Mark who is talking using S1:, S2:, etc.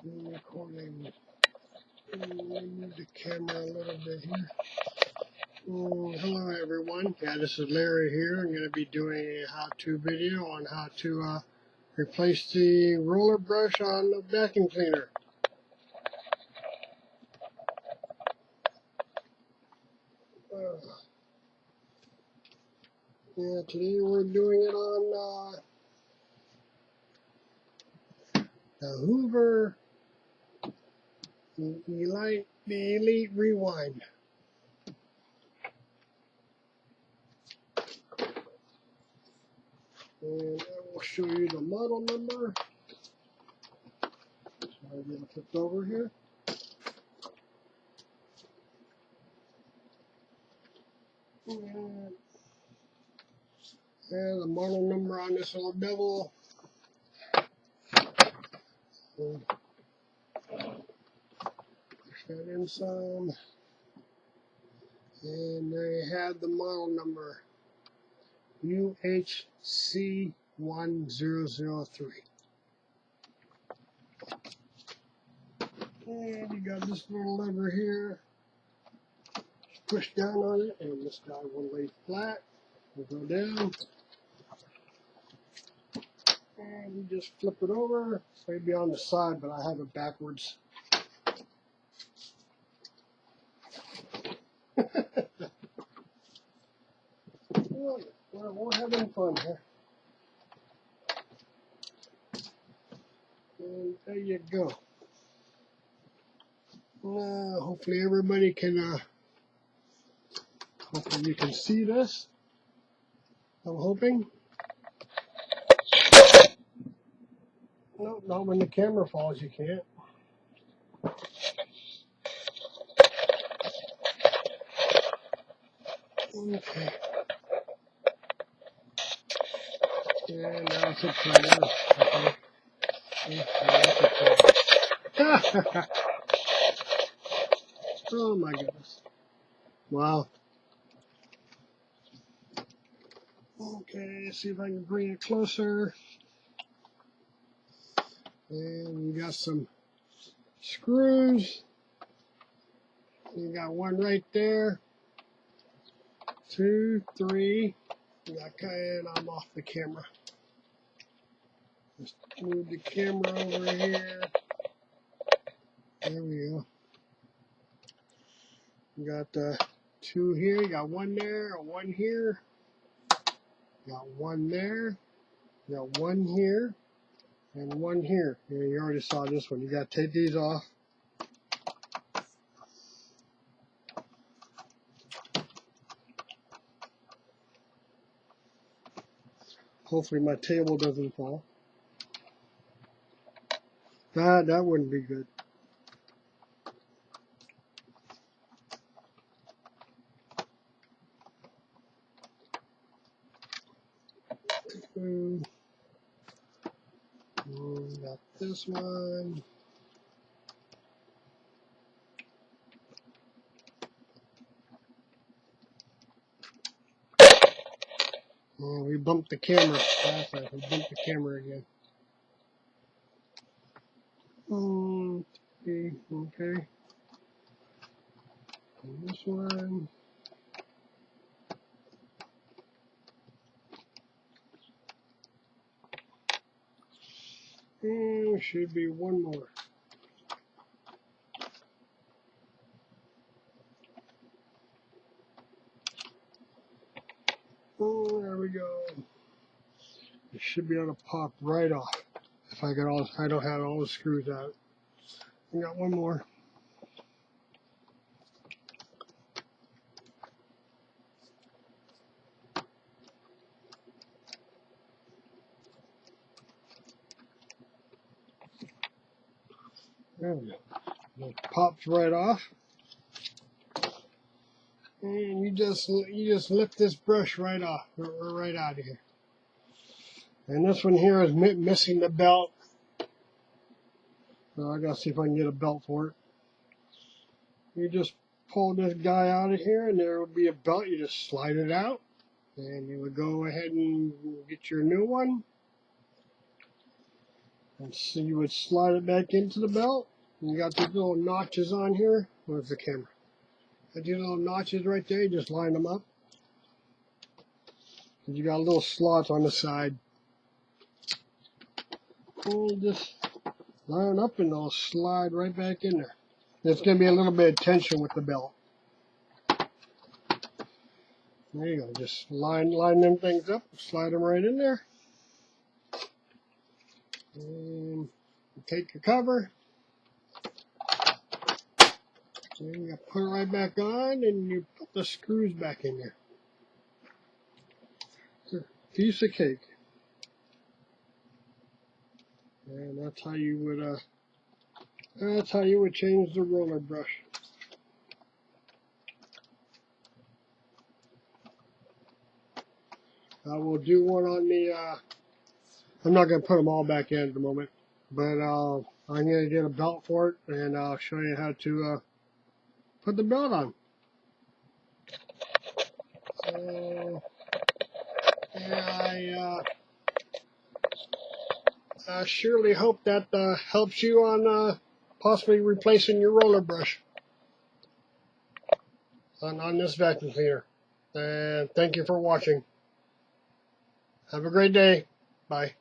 S1: Recording. Move the camera a little bit here. Hello everyone. Yeah, this is Larry here. I'm going to be doing a how-to video on how to replace the roller brush on the vacuum cleaner. Yeah, today we're doing it on the Hoover Elite Rewind. And I will show you the model number. So I'll get it flipped over here. And the model number on this little devil. Push that in some. And there you have the model number. UH71003. And you got this little lever here. Push down on it, and this guy will lay flat. Will go down. And you just flip it over. It's maybe on the side, but I have it backwards. We're having fun here. And there you go. Hopefully everybody can, hopefully you can see this. I'm hoping. Nope, not when the camera falls, you can't. Okay. And now it's a timer. Okay. Oh my goodness. Wow. Okay, see if I can bring it closer. And you got some screws. You got one right there. 2, 3. And I'm off the camera. Just move the camera over here. There we go. You got 2 here. You got 1 there, 1 here. You got 1 there. You got 1 here. And 1 here. Yeah, you already saw this one. You got to take these off. Hopefully my table doesn't fall. That wouldn't be good. Got this one. Oh, we bumped the camera. That's right, we bumped the camera again. Okay. And this one. And should be 1 more. Oh, there we go. It should be able to pop right off. If I don't have all the screws out. I got 1 more. There we go. It pops right off. And you just lift this brush right off, right out of here. And this one here is missing the belt. So I gotta see if I can get a belt for it. You just pull this guy out of here, and there will be a belt. You just slide it out, and you would go ahead and get your new one. And so you would slide it back into the belt. And you got these little notches on here. Where's the camera? Got these little notches right there. You just line them up. And you got little slots on the side. And just line up and they'll slide right back in there. There's going to be a little bit of tension with the belt. There you go. Just line them things up. Slide them right in there. And take your cover. And you put it right back on and you put the screws back in there. It's a piece of cake. And that's how you would change the roller brush. I will do one on the, I'm not going to put them all back in at the moment, but I'm going to get a belt for it, and I'll show you how to put the belt on. And I surely hope that helps you on possibly replacing your roller brush on this vacuum cleaner. And thank you for watching. Have a great day. Bye.